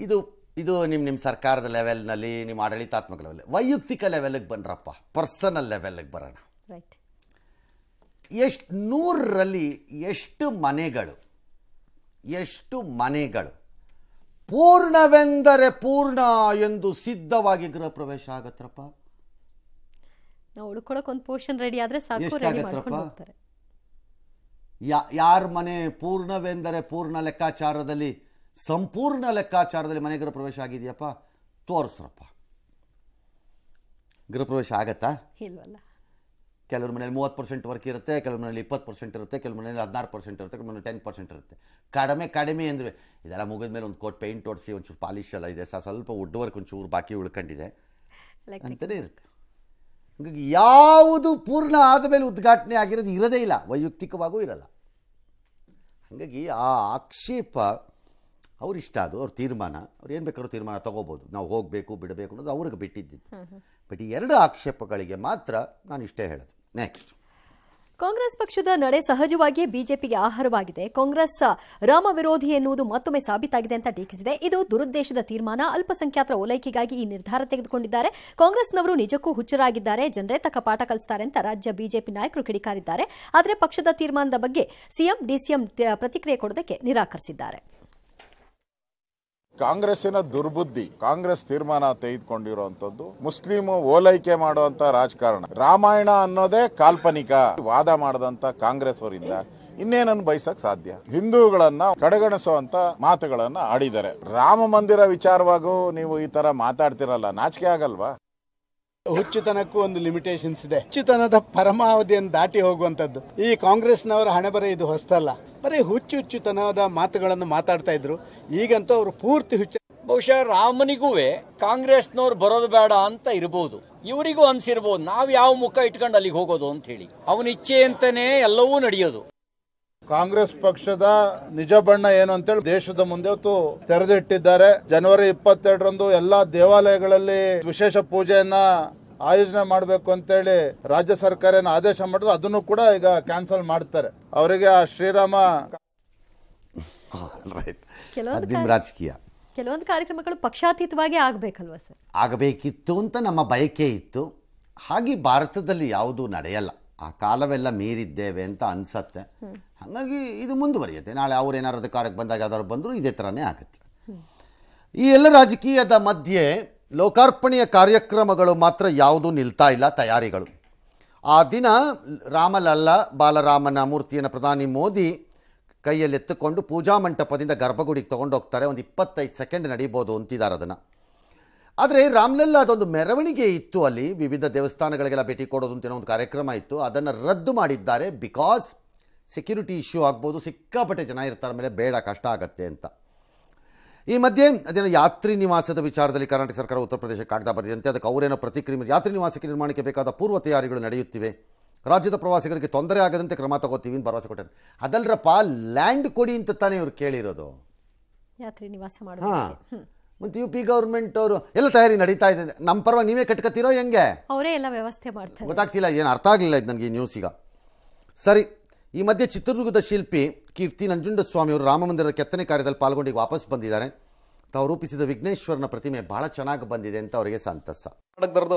ಇದು ಇದು ನಿಮ್ಮ ಸರ್ಕಾರದ ಲೆವೆಲ್ನಲ್ಲಿ, ನಿಮ್ಮ ಆಡಳಿತಾತ್ಮಕ ಲೆವೆಲ್, ವೈಯಕ್ತಿಕ ಲೆವೆಲ್ಗೆ ಬನ್ರಪ್ಪ, ಪರ್ಸನಲ್ ಲೆವೆಲ್ಗೆ ಬರೋಣ. ರೈಟ್. 100ರಲ್ಲಿ ಎಷ್ಟು ಮನೆಗಳು ಪೂರ್ಣವೆಂದರೆ ಪೂರ್ಣ ಎಂದು ಸಿದ್ಧವಾಗಿ ಗೃಹ ಪ್ರವೇಶ ಆಗತ್ರಪ್ಪ? ನಾವು ಉಳ್ಕೊಳಕ್ಕೆ ಒಂದು ಪೋರ್ಷನ್ ರೆಡಿ ಆದ್ರೆ ಸಾಕು, ರೆಡಿ ಮಾಡ್ಕೊಂಡು ಹೋಗ್ತಾರೆ. ಯಾರ ಮನೆ ಪೂರ್ಣವೆಂದರೆ ಪೂರ್ಣ ಲೆಕ್ಕಾಚಾರದಲ್ಲಿ, ಸಂಪೂರ್ಣ ಲೆಕ್ಕಾಚಾರದಲ್ಲಿ ಮನೆ ಗೃಹ ಪ್ರವೇಶ ಆಗಿದೆಯಪ್ಪ? ತೋರಿಸ್ರಪ್ಪ. ಗೃಹ ಪ್ರವೇಶ ಆಗತ್ತಾ? ಇಲ್ವಲ್ಲ. ಕೆಲವ್ರ ಮನೇಲಿ 30% ವರ್ಕ್ ಇರುತ್ತೆ, ಕೆಲವ್ರ ಮನೇಲಿ 20% ಇರುತ್ತೆ, ಕೆಲವ್ರ ಮನೇಲಿ 16% ಇರುತ್ತೆ, ಕೆಲವ್ರ ಮನೇಲಿ 10% ಇರುತ್ತೆ. ಕಡಿಮೆ ಅಂದರೆ ಇದೆಲ್ಲ ಮುಗಿದ ಮೇಲೆ ಒಂದು ಕೋಟ್ ಪೇಂಟ್ ಹೊಡಿಸಿ ಒಂಚೂರು ಪಾಲಿಶ್ ಎಲ್ಲ ಇದೆ, ಸ್ವಲ್ಪ ವುಡ್ ವರ್ಕ್ ಒಂಚೂರು ಬಾಕಿ ಉಳ್ಕೊಂಡಿದೆ ಅಂತಲೇ ಇರುತ್ತೆ. ಹಾಗಾಗಿ ಯಾವುದು ಪೂರ್ಣ ಆದ ಮೇಲೆ ಉದ್ಘಾಟನೆ ಆಗಿರೋದು ಇರೋದೇ ಇಲ್ಲ, ವೈಯಕ್ತಿಕವಾಗೂ ಇರಲ್ಲ. ಹಾಗಾಗಿ ಆ ಆಕ್ಷೇಪ ಅವ್ರಿಷ್ಟ, ಅದು ಅವ್ರ ತೀರ್ಮಾನ, ಅವ್ರು ಏನು ಬೇಕಾದ್ರೂ ತೀರ್ಮಾನ ತೊಗೋಬೋದು, ನಾವು ಹೋಗಬೇಕು ಬಿಡಬೇಕು ಅನ್ನೋದು ಅವ್ರಿಗೆ ಬಿಟ್ಟಿದ್ದು. ಬಟ್ ಈ 2 ಆಕ್ಷೇಪಗಳಿಗೆ ಮಾತ್ರ ನಾನು ಇಷ್ಟೇ ಹೇಳೋದು. ನೆಕ್ಸ್ಟ್, ಕಾಂಗ್ರೆಸ್ ಪಕ್ಷದ ನಡೆ ಸಹಜವಾಗಿಯೇ ಬಿಜೆಪಿಗೆ ಆಹಾರವಾಗಿದೆ. ಕಾಂಗ್ರೆಸ್ ರಾಮ ವಿರೋಧಿ ಎನ್ನುವುದು ಮತ್ತೊಮ್ಮೆ ಸಾಬೀತಾಗಿದೆ ಅಂತ ಟೀಕಿಸಿದೆ. ಇದು ದುರುದ್ದೇಶದ ತೀರ್ಮಾನ. ಅಲ್ಪಸಂಖ್ಯಾತರ ಓಲೈಕೆಗಾಗಿ ಈ ನಿರ್ಧಾರ ತೆಗೆದುಕೊಂಡಿದ್ದಾರೆ. ಕಾಂಗ್ರೆಸ್ನವರು ನಿಜಕ್ಕೂ ಹುಚ್ಚರಾಗಿದ್ದಾರೆ, ಜನರೇ ತಕ್ಕ ಪಾಠ ಕಲಿಸ್ತಾರೆ ಅಂತ ರಾಜ್ಯ ಬಿಜೆಪಿ ನಾಯಕರು ಕಿಡಿಕಾರಿದ್ದಾರೆ. ಆದರೆ ಪಕ್ಷದ ತೀರ್ಮಾನದ ಬಗ್ಗೆ ಸಿಎಂ ಡಿಸಿಎಂ ಪ್ರತಿಕ್ರಿಯೆ ಕೊಡೋದಕ್ಕೆ ನಿರಾಕರಿಸಿದ್ದಾರೆ. ಕಾಂಗ್ರೆಸ್ಸಿನ ದುರ್ಬುದ್ಧಿ, ಕಾಂಗ್ರೆಸ್ ತೀರ್ಮಾನ ತೆಗೆದುಕೊಂಡಿರುವಂತದ್ದು ಮುಸ್ಲಿಂ ಓಲೈಕೆ ಮಾಡುವಂತ ರಾಜಕಾರಣ. ರಾಮಾಯಣ ಅನ್ನೋದೇ ಕಾಲ್ಪನಿಕ ವಾದ ಮಾಡದಂತ ಕಾಂಗ್ರೆಸ್ ಅವರಿಂದ ಇನ್ನೇನನ್ನು ಬಯಸಕ್ ಸಾಧ್ಯ? ಹಿಂದೂಗಳನ್ನ ಕಡೆಗಣಿಸುವಂತ ಮಾತುಗಳನ್ನ ಆಡಿದ್ದಾರೆ. ರಾಮ ಮಂದಿರ ವಿಚಾರವಾಗೂ ನೀವು ಈ ತರ ಮಾತಾಡ್ತಿರಲ್ಲ, ನಾಚಿಕೆ ಆಗಲ್ವಾ? ಹುಚ್ಚುತನಕ್ಕೂ ಒಂದು ಲಿಮಿಟೇಷನ್ಸ್ ಇದೆ. ಹುಚ್ಚುತನದ ಪರಮಾವಧಿಯನ್ನು ದಾಟಿ ಹೋಗುವಂತದ್ದು ಈ ಕಾಂಗ್ರೆಸ್ನವರ ಹಣೆಬರ ಇದು ಹೊಸದಲ್ಲ. ಬರೀ ಹುಚ್ಚುತನದ ಮಾತುಗಳನ್ನು ಮಾತಾಡ್ತಾ ಇದ್ರು. ಈಗಂತೂ ಅವರು ಪೂರ್ತಿ ಹುಚ್ಚ. ಬಹುಶಃ ರಾಮನಿಗೂ ಕಾಂಗ್ರೆಸ್ನವ್ರು ಬರೋದು ಬೇಡ ಅಂತ ಇರಬಹುದು, ಇವರಿಗೂ ಅನ್ಸಿರ್ಬೋದು ನಾವ್ ಯಾವ ಮುಖ ಇಟ್ಕೊಂಡು ಅಲ್ಲಿಗೆ ಹೋಗೋದು ಅಂತ ಹೇಳಿ. ಅವನ ಇಚ್ಛೆ ಅಂತಾನೆ ಎಲ್ಲವೂ ನಡೆಯೋದು. ಕಾಂಗ್ರೆಸ್ ಪಕ್ಷದ ನಿಜ ಬಣ್ಣ ಏನು ಅಂತೇಳಿ ದೇಶದ ಮುಂದೆ ತೆರೆದಿಟ್ಟಿದ್ದಾರೆ. ಜನವರಿ 22ರಂದು ಎಲ್ಲಾ ದೇವಾಲಯಗಳಲ್ಲಿ ವಿಶೇಷ ಪೂಜೆಯನ್ನ ಆಯೋಜನೆ ಮಾಡಬೇಕು ಅಂತೇಳಿ ರಾಜ್ಯ ಸರ್ಕಾರ ಏನು ಆದೇಶ ಮಾಡಿದ್ರು, ಅದನ್ನು ಕೂಡ ಈಗ ಕ್ಯಾನ್ಸಲ್ ಮಾಡ್ತಾರೆ. ಅವರಿಗೆ ಆ ಶ್ರೀರಾಮ ರಾಜಕೀಯ ಕೆಲವೊಂದು ಕಾರ್ಯಕ್ರಮಗಳು ಪಕ್ಷಾತೀತವಾಗಿ ಆಗಬೇಕಲ್ವಾ ಸರ್? ಆಗಬೇಕಿತ್ತು ಅಂತ ನಮ್ಮ ಬಯಕೆ ಇತ್ತು. ಹಾಗೆ ಭಾರತದಲ್ಲಿ ಯಾವುದೂ ನಡೆಯಲ್ಲ, ಆ ಕಾಲವೆಲ್ಲ ಮೀರಿದ್ದೇವೆ ಅಂತ ಅನ್ಸತ್ತೆ. ಹಾಗಾಗಿ ಇದು ಮುಂದುವರಿಯುತ್ತೆ. ನಾಳೆ ಅವ್ರು ಏನಾದ್ರು ಅಧಿಕಾರಕ್ಕೆ ಬಂದಾಗ ಯಾವ್ದಾದ್ರು ಬಂದರೂ ಇದೇ ಥರನೇ ಆಗುತ್ತೆ. ಈ ಎಲ್ಲ ರಾಜಕೀಯದ ಮಧ್ಯೆ ಲೋಕಾರ್ಪಣೆಯ ಕಾರ್ಯಕ್ರಮಗಳು ಮಾತ್ರ ಯಾವುದೂ ನಿಲ್ತಾ ಇಲ್ಲ, ತಯಾರಿಗಳು. ಆ ದಿನ ರಾಮಲಲ್ಲ ಬಾಲರಾಮನ ಮೂರ್ತಿಯನ್ನು ಪ್ರಧಾನಿ ಮೋದಿ ಕೈಯಲ್ಲಿ ಎತ್ತುಕೊಂಡು ಪೂಜಾ ಮಂಟಪದಿಂದ ಗರ್ಭಗುಡಿಗೆ ತೊಗೊಂಡೋಗ್ತಾರೆ. ಒಂದು 25 ಸೆಕೆಂಡ್ ನಡೀಬೋದು ಅಂತಿದ್ದಾರೆ ಅದನ್ನು. ಆದರೆ ರಾಮ್ಲಲ್ಲ ಅದೊಂದು ಮೆರವಣಿಗೆ ಇತ್ತು, ಅಲ್ಲಿ ವಿವಿಧ ದೇವಸ್ಥಾನಗಳಿಗೆಲ್ಲ ಭೇಟಿ ಕೊಡೋದು ಅಂತ ಒಂದು ಕಾರ್ಯಕ್ರಮ ಇತ್ತು. ಅದನ್ನು ರದ್ದು ಮಾಡಿದ್ದಾರೆ. ಬಿಕಾಸ್ ಸೆಕ್ಯೂರಿಟಿ ಇಶ್ಯೂ ಆಗ್ಬೋದು, ಸಿಕ್ಕಾಪಟ್ಟೆ ಜನ ಇರ್ತಾರೆ, ಮೇಲೆ ಬೇಡ, ಕಷ್ಟ ಆಗತ್ತೆ ಅಂತ. ಈ ಮಧ್ಯೆ ಅದೇನೋ ಯಾತ್ರಿ ನಿವಾಸದ ವಿಚಾರದಲ್ಲಿ ಕರ್ನಾಟಕ ಸರ್ಕಾರ ಉತ್ತರ ಪ್ರದೇಶಕ್ಕೆ ಕಾಗದ ಬರೆದಂತೆ ಅದಕ್ಕೆ ಅವರೇನೋ ಪ್ರತಿಕ್ರಿಯೆ. ಯಾತ್ರಿ ನಿವಾಸಕ್ಕೆ ನಿರ್ಮಾಣಕ್ಕೆ ಬೇಕಾದ ಪೂರ್ವ ತಯಾರಿಗಳು ನಡೆಯುತ್ತಿವೆ, ರಾಜ್ಯದ ಪ್ರವಾಸಿಗರಿಗೆ ತೊಂದರೆ ಆಗದಂತೆ ಕ್ರಮ ತಗೋತೀವಿ ಅಂತ ಭರವಸೆ ಕೊಟ್ಟಾರೆ. ಅದಲ್ರಪ್ಪ, ಲ್ಯಾಂಡ್ ಕೊಡಿ ಅಂತ ತಾನೇ ಇವ್ರು ಕೇಳಿರೋದು, ಯಾತ್ರಿ ನಿವಾಸ ಮಾಡಿ. ಮತ್ತು UP ಗೌರ್ಮೆಂಟ್ ಅವರು ಎಲ್ಲ ತಯಾರಿ ನಡೀತಾ ಇದೆ. ನಮ್ಮ ಪರವಾಗಿ ನೀವೇ ಕಟ್ಕತ್ತೀರೋ ಹೆಂಗೆ? ಅವರೇ ಎಲ್ಲ ವ್ಯವಸ್ಥೆ ಮಾಡ್ತಾರೆ. ಗೊತ್ತಾಗ್ತಿಲ್ಲ, ಏನು ಅರ್ಥ ಆಗಲಿಲ್ಲ ಇದು ನನಗೆ ಈ ನ್ಯೂಸ್ ಈಗ. ಸರಿ, ಈ ಮಧ್ಯೆ ಚಿತ್ರದುರ್ಗದ ಶಿಲ್ಪಿ ಕೀರ್ತಿ ನಂಜುಂಡಸ್ವಾಮಿ ಅವರು ರಾಮ ಮಂದಿರದ ಕೆತ್ತನೆ ಕಾರ್ಯದಲ್ಲಿ ಪಾಲ್ಗೊಂಡು ವಾಪಸ್ ಬಂದಿದ್ದಾರೆ. ತಾವು ರೂಪಿಸಿದ ವಿಘ್ನೇಶ್ವರನ ಪ್ರತಿಮೆ ಬಹಳ ಚೆನ್ನಾಗಿ ಬಂದಿದೆ ಅಂತ ಅವರಿಗೆ ಸಂತಸ.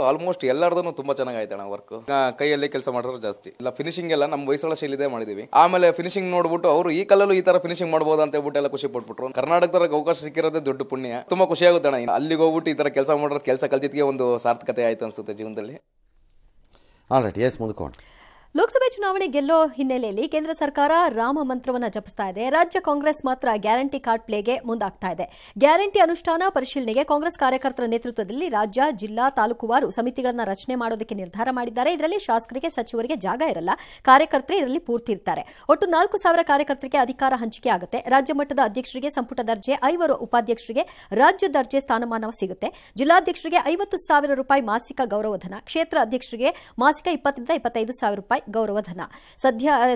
ಆಲ್ಮೋಸ್ಟ್ ಎಲ್ಲರದೂ ತುಂಬಾ ಚೆನ್ನಾಗಿ ಆಯ್ತಣ್ಣ. ವರ್ಕ್ ಕೈಯಲ್ಲೇ ಕೆಲಸ ಮಾಡೋರು ಜಾಸ್ತಿ ಇಲ್ಲ, ಫಿನಿಶಿಂಗ್ ಎಲ್ಲ ನಮ್ಮ ಹೊಯ್ಸಳ ಶೈಲಿದೆ ಮಾಡಿದೀವಿ. ಆಮೇಲೆ ಫಿನಿಶಿಂಗ್ ನೋಡ್ಬಿಟ್ಟು ಅವರು ಈ ಕಲ್ಲಲ್ಲೂ ಈ ತರ ಫಿನಿಶಿಂಗ್ ಮಾಡಬಹುದು ಅಂತ ಹೇಳ್ಬಿಟ್ಟು ಎಲ್ಲ ಖುಷಿ ಪಟ್ಬಿಟ್ರು. ಕರ್ನಾಟಕದಾಗ ಅವಕಾಶ ಸಿಕ್ಕಿರೋದೇ ದೊಡ್ಡ ಪುಣ್ಯ. ತುಂಬಾ ಖುಷಿ ಆಗುತ್ತೆ ಅಣ್ಣ. ಅಲ್ಲಿಗೆ ಹೋಗ್ಬಿಟ್ಟು ಈ ತರ ಕೆಲಸ ಮಾಡೋದು, ಕೆಲಸ ಕಲ್ತಿದ್ಗೆ ಒಂದು ಸಾರ್ಥಕತೆ ಆಯ್ತು ಅನ್ಸುತ್ತೆ ಜೀವನದಲ್ಲಿ. ಆಲ್ರೈಟ್, ಎಸ್, ಮುಂದ್ಕೊಂಡು ಲೋಕಸಭೆ ಚುನಾವಣೆ ಗೆಲ್ಲೋ ಹಿನ್ನೆಲೆಯಲ್ಲಿ ಕೇಂದ್ರ ಸರ್ಕಾರ ರಾಮ ಮಂತ್ರವನ್ನು ಜಪಿಸ್ತಾ ಇದೆ. ರಾಜ್ಯ ಕಾಂಗ್ರೆಸ್ ಮಾತ್ರ ಗ್ಯಾರಂಟಿ ಕಾರ್ಡ್ ಪ್ಲೇಗೆ ಮುಂದಾಗ್ತಾ ಇದೆ. ಗ್ಯಾರಂಟಿ ಅನುಷ್ಠಾನ ಪರಿಶೀಲನೆಗೆ ಕಾಂಗ್ರೆಸ್ ಕಾರ್ಯಕರ್ತರ ನೇತೃತ್ವದಲ್ಲಿ ರಾಜ್ಯ, ಜಿಲ್ಲಾ, ತಾಲೂಕುವಾರು ಸಮಿತಿಗಳನ್ನು ರಚನೆ ಮಾಡೋದಕ್ಕೆ ನಿರ್ಧಾರ ಮಾಡಿದ್ದಾರೆ. ಇದರಲ್ಲಿ ಶಾಸಕರಿಗೆ, ಸಚಿವರಿಗೆ ಜಾಗ ಇರಲ್ಲ, ಕಾರ್ಯಕರ್ತರೇ ಇದರಲ್ಲಿ ಪೂರ್ತಿ ಇರ್ತಾರೆ. ಒಟ್ಟು 4,000 ಕಾರ್ಯಕರ್ತರಿಗೆ ಅಧಿಕಾರ ಹಂಚಿಕೆ ಆಗುತ್ತೆ. ರಾಜ್ಯ ಮಟ್ಟದ ಅಧ್ಯಕ್ಷರಿಗೆ ಸಂಪುಟ ದರ್ಜೆ, 5 ಉಪಾಧ್ಯಕ್ಷರಿಗೆ ರಾಜ್ಯ ದರ್ಜೆ ಸ್ಥಾನಮಾನ ಸಿಗುತ್ತೆ. ಜಿಲ್ಲಾಧ್ಯಕ್ಷರಿಗೆ 50,000 ರೂಪಾಯಿ ಮಾಸಿಕ ಗೌರವಧನ, ಕ್ಷೇತ್ರ ಅಧ್ಯಕ್ಷರಿಗೆ ಮಾಸಿಕ 20,000 ರಿಂದ 25,000 ರೂಪಾಯಿ ಗೌರವಧನ.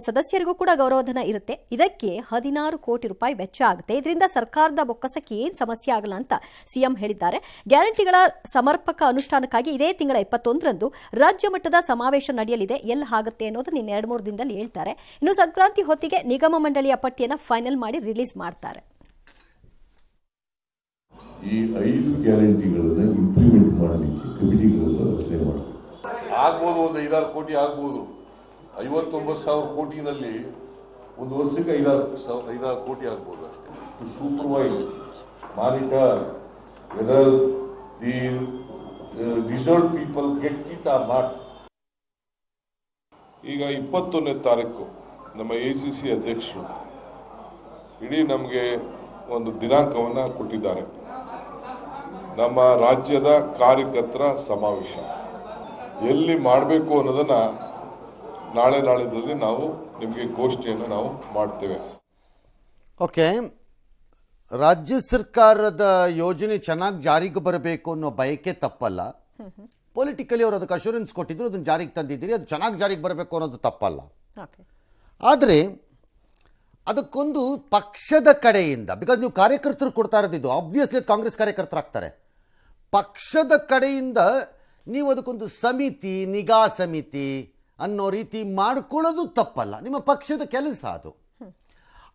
ಸದಸ್ಯರಿಗೂ ಕೂಡ ಗೌರವಧನ ಇರುತ್ತೆ. ಇದಕ್ಕೆ 16 ಕೋಟಿ ರೂಪಾಯಿ ವೆಚ್ಚ ಆಗುತ್ತೆ. ಇದರಿಂದ ಸರ್ಕಾರದ ಬೊಕ್ಕಸಕ್ಕೆ ಏನು ಸಮಸ್ಯೆ ಆಗಲ್ಲ ಅಂತ ಸಿಎಂ ಹೇಳಿದ್ದಾರೆ. ಗ್ಯಾರಂಟಿಗಳ ಸಮರ್ಪಕ ಅನುಷ್ಠಾನಕ್ಕಾಗಿ ಇದೇ ತಿಂಗಳ 21ರಂದು ರಾಜ್ಯ ಮಟ್ಟದ ಸಮಾವೇಶ ನಡೆಯಲಿದೆ. ಎಲ್ಲಿ ಆಗುತ್ತೆ ಅನ್ನೋದು ಇನ್ನು 2-3 ದಿನದಲ್ಲಿ ಹೇಳ್ತಾರೆ. ಇನ್ನು ಸಂಕ್ರಾಂತಿ ಹೊತ್ತಿಗೆ ನಿಗಮ ಮಂಡಳಿಯ ಪಟ್ಟಿಯನ್ನು ಫೈನಲ್ ಮಾಡಿ ರಿಲೀಸ್ ಮಾಡ್ತಾರೆ. ಈ 5 ಗ್ಯಾರಂಟಿಗಳನ್ನ ಇಂಪ್ಲಿಮೆಂಟ್ ಮಾಡಲಿಕ್ಕೆ ಕಮಿಟಿಗಳನ್ನು ರಚನೆ ಮಾಡಬೇಕು. ಆಗ್ಬೋದು, ಒಂದು 5-6 ಕೋಟಿ ಆಗ್ಬೋದು. 59,000 ಕೋಟಿನಲ್ಲಿ ಒಂದು ವರ್ಷಕ್ಕೆ 5-6 ಕೋಟಿ ಆಗ್ಬೋದು ಅಷ್ಟೇ. To supervise, monitor whether the reserve people get it or not. ಈಗ 21ನೇ ತಾರೀಕು ನಮ್ಮ ACC ಅಧ್ಯಕ್ಷರು ಇಡೀ ನಮಗೆ ಒಂದು ದಿನಾಂಕವನ್ನ ಕೊಟ್ಟಿದ್ದಾರೆ. ನಮ್ಮ ರಾಜ್ಯದ ಕಾರ್ಯಕರ್ತರ ಸಮಾವೇಶ ಎಲ್ಲಿ ಮಾಡಬೇಕು ಅನ್ನೋದನ್ನ ನಾಳೆದಲ್ಲಿ ನಾವು ನಿಮಗೆ ಗೋಷ್ಠಿಯನ್ನು ನಾವು ಮಾಡ್ತೇವೆ. ಓಕೆ, ರಾಜ್ಯ ಸರ್ಕಾರದ ಯೋಜನೆ ಚೆನ್ನಾಗಿ ಜಾರಿಗೆ ಬರಬೇಕು ಅನ್ನೋ ಬಯಕೆ ತಪ್ಪಲ್ಲ. ಪೊಲಿಟಿಕಲಿ ಅವರು ಅದಕ್ಕೆ ಅಶ್ಯೂರೆನ್ಸ್ ಕೊಟ್ಟಿದ್ರು, ಅದನ್ನು ಜಾರಿಗೆ ತಂದಿದ್ದೀರಿ, ಅದು ಚೆನ್ನಾಗಿ ಜಾರಿಗೆ ಬರಬೇಕು ಅನ್ನೋದು ತಪ್ಪಲ್ಲ. ಆದರೆ ಅದಕ್ಕೊಂದು ಪಕ್ಷದ ಕಡೆಯಿಂದ, ಬಿಕಾಸ್ ನೀವು ಕಾರ್ಯಕರ್ತರು ಕೊಡ್ತಾ ಇರೋದಿದ್ದು ಆಬ್ವಿಯಸ್ಲಿ ಅದು ಕಾಂಗ್ರೆಸ್ ಕಾರ್ಯಕರ್ತರಾಗ್ತಾರೆ, ಪಕ್ಷದ ಕಡೆಯಿಂದ ನೀವು ಅದಕ್ಕೊಂದು ಸಮಿತಿ, ನಿಗಾ ಸಮಿತಿ ಅನ್ನೋ ರೀತಿ ಮಾಡ್ಕೊಳ್ಳೋದು ತಪ್ಪಲ್ಲ, ನಿಮ್ಮ ಪಕ್ಷದ ಕೆಲಸ ಅದು.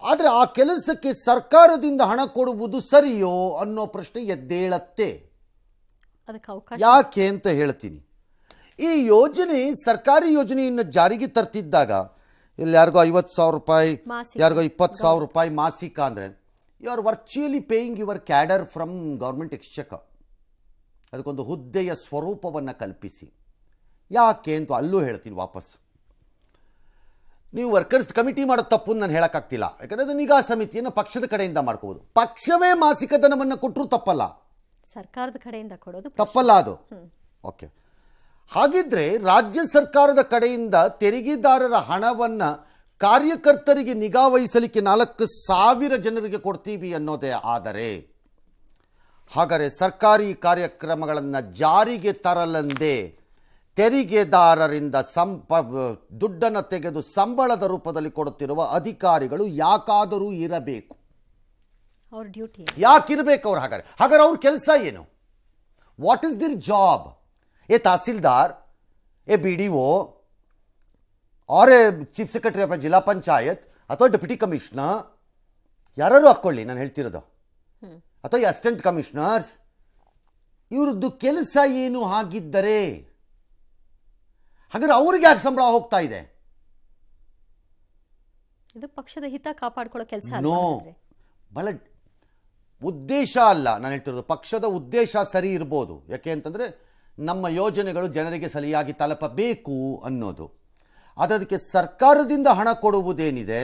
ಆದರೆ ಆ ಕೆಲಸಕ್ಕೆ ಸರ್ಕಾರದಿಂದ ಹಣ ಕೊಡುವುದು ಸರಿಯೋ ಅನ್ನೋ ಪ್ರಶ್ನೆ ಎದ್ದೇಳತ್ತೆ. ಯಾಕೆ ಅಂತ ಹೇಳ್ತೀನಿ. ಈ ಯೋಜನೆ, ಸರ್ಕಾರಿ ಯೋಜನೆಯನ್ನು ಜಾರಿಗೆ ತರ್ತಿದ್ದಾಗ ಇಲ್ಲಿ ಯಾರಿಗೋ 50,000 ರೂಪಾಯಿ, ಯಾರಿಗೋ 20,000 ರೂಪಾಯಿ ಮಾಸಿಕ ಅಂದರೆ you are virtually paying your cadre from government exchequer. ಅದಕ್ಕೊಂದು ಹುದ್ದೆಯ ಸ್ವರೂಪವನ್ನು ಕಲ್ಪಿಸಿ. ಯಾಕೆ ಅಂತ ಅಲ್ಲೂ ಹೇಳ್ತೀನಿ ವಾಪಸ್. ನೀವು ವರ್ಕರ್ಸ್ ಕಮಿಟಿ ಮಾಡೋ ತಪ್ಪು ನಾನು ಹೇಳೋಕ್ಕಾಗ್ತಿಲ್ಲ, ಯಾಕಂದರೆ ಅದು ನಿಗಾ ಸಮಿತಿಯನ್ನು ಪಕ್ಷದ ಕಡೆಯಿಂದ ಮಾಡ್ಕೋಬೋದು. ಪಕ್ಷವೇ ಮಾಸಿಕ ಧನವನ್ನು ಕೊಟ್ಟರೂ ತಪ್ಪಲ್ಲ, ಸರ್ಕಾರದ ಕಡೆಯಿಂದ ಕೊಡೋದು ತಪ್ಪಲ್ಲ ಅದು. ಓಕೆ, ಹಾಗಿದ್ರೆ ರಾಜ್ಯ ಸರ್ಕಾರದ ಕಡೆಯಿಂದ ತೆರಿಗೆದಾರರ ಹಣವನ್ನು ಕಾರ್ಯಕರ್ತರಿಗೆ ನಿಗಾ ವಹಿಸಲಿಕ್ಕೆ 4,000 ಜನರಿಗೆ ಕೊಡ್ತೀವಿ ಅನ್ನೋದೇ ಆದರೆ, ಹಾಗಾದರೆ ಸರ್ಕಾರಿ ಕಾರ್ಯಕ್ರಮಗಳನ್ನು ಜಾರಿಗೆ ತರಲೆಂದೇ ತೆರಿಗೆದಾರರಿಂದ ದುಡ್ಡನ್ನು ತೆಗೆದು ಸಂಬಳದ ರೂಪದಲ್ಲಿ ಕೊಡುತ್ತಿರುವ ಅಧಿಕಾರಿಗಳು ಯಾಕಾದರೂ ಇರಬೇಕು? ಅವ್ರ ಡ್ಯೂಟಿ ಯಾಕಿರಬೇಕು ಅವ್ರು? ಹಾಗಾದ್ರೆ ಅವ್ರ ಕೆಲಸ ಏನು? What is their job? A tahsildar, a BDO और चीफ सेक्रेटरी ऑफ जिला पंचायत ಅಥವಾ ಡೆಪ್ಯೂಟಿ ಕಮಿಷನರ್ ಯಾರು ಹಾಕೊಳ್ಳಿ, ನಾನು ಹೇಳ್ತಿರೋದು, ಅಥವಾ ಅಸಿಸ್ಟೆಂಟ್ ಕಮಿಷನರ್ಸ್, ಇವ್ರದ್ದು ಕೆಲಸ ಏನು? ಹಾಗಿದ್ದರೆ ಹಾಗಾದ್ರೆ ಅವ್ರಿಗೆ ಯಾಕೆ ಸಂಬಳ ಹೋಗ್ತಾ ಇದೆ? ಇದು ಪಕ್ಷದ ಹಿತ ಕಾಪಾಡ್ಕೊಳ್ಳೋ ಕೆಲಸ. ನೋ, ಬಲ ಉದ್ದೇಶ ಅಲ್ಲ ನಾನು ಹೇಳ್ತಿರೋದು. ಪಕ್ಷದ ಉದ್ದೇಶ ಸರಿ ಇರ್ಬೋದು, ಯಾಕೆ ಅಂತಂದರೆ ನಮ್ಮ ಯೋಜನೆಗಳು ಜನರಿಗೆ ಸರಿಯಾಗಿ ತಲುಪಬೇಕು ಅನ್ನೋದು. ಆದರೆ ಅದಕ್ಕೆ ಸರ್ಕಾರದಿಂದ ಹಣ ಕೊಡುವುದೇನಿದೆ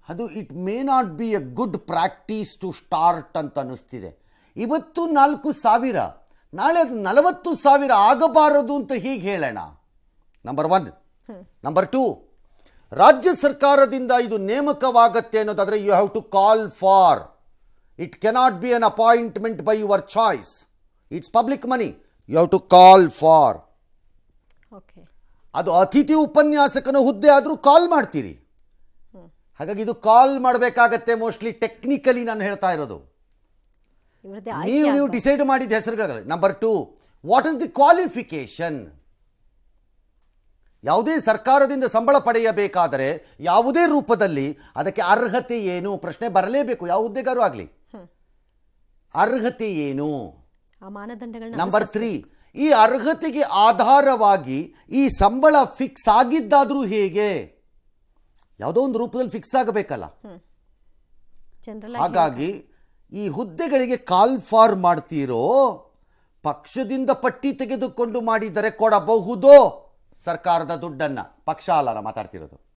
ಅದು it may not be a good practice to start ಅಂತ ಅನ್ನಿಸ್ತಿದೆ. ಇವತ್ತು 4,000, ನಾಳೆ ಅದು 40,000 ಆಗಬಾರದು ಅಂತ ಹೀಗೆ ಹೇಳೋಣ. ನಂಬರ್ 1. ನಂಬರ್ 2, ರಾಜ್ಯ ಸರ್ಕಾರದಿಂದ ಇದು ನೇಮಕವಾಗತ್ತೆ ಅನ್ನೋದಾದರೆ you have to call for. It cannot be an appointment by your choice. It's public money, you have to call for. ಅದು ಅತಿಥಿ ಉಪನ್ಯಾಸಕನ ಹುದ್ದೆ ಆದರೂ ಕಾಲ್ ಮಾಡ್ತೀರಿ. ಹಾಗಾಗಿ ಇದು ಕಾಲ್ ಮಾಡಬೇಕಾಗತ್ತೆ ಮೋಸ್ಟ್ಲಿ. ಟೆಕ್ನಿಕಲಿ ನಾನು ಹೇಳ್ತಾ ಇರೋದು, ನೀವು ಡಿಸೈಡ್ ಮಾಡಿದ ಹೆಸರುಗಳು. Number 2, what is the qualification? ಯಾವುದೇ ಸರ್ಕಾರದಿಂದ ಸಂಬಳ ಪಡೆಯಬೇಕಾದರೆ ಯಾವುದೇ ರೂಪದಲ್ಲಿ ಅದಕ್ಕೆ ಅರ್ಹತೆ ಏನು ಪ್ರಶ್ನೆ ಬರಲೇಬೇಕು, ಯಾವ ಹುದ್ದೆಗಾರು ಆಗಲಿ. ಅರ್ಹತೆ ಏನು? ನಂಬರ್ 3, ಈ ಅರ್ಹತೆಗೆ ಆಧಾರವಾಗಿ ಈ ಸಂಬಳ ಫಿಕ್ಸ್ ಆಗಿದ್ದಾದ್ರೂ ಹೇಗೆ? ಯಾವುದೋ ಒಂದು ರೂಪದಲ್ಲಿ ಫಿಕ್ಸ್ ಆಗಬೇಕಲ್ಲ. ಹಾಗಾಗಿ ಈ ಹುದ್ದೆಗಳಿಗೆ ಕಾಲ್ ಫಾರ್ ಮಾಡ್ತೀರೋ ಪಕ್ಷದಿಂದ ಪಟ್ಟಿ ತೆಗೆದುಕೊಂಡು ಮಾಡಿದರೆ ಕೊಡಬಹುದೋ ಸರ್ಕಾರದ ದುಡ್ಡನ್ನ? ಪಕ್ಷ ಅಲ್ಲ ನಾನು ಮಾತಾಡ್ತಿರೋದು.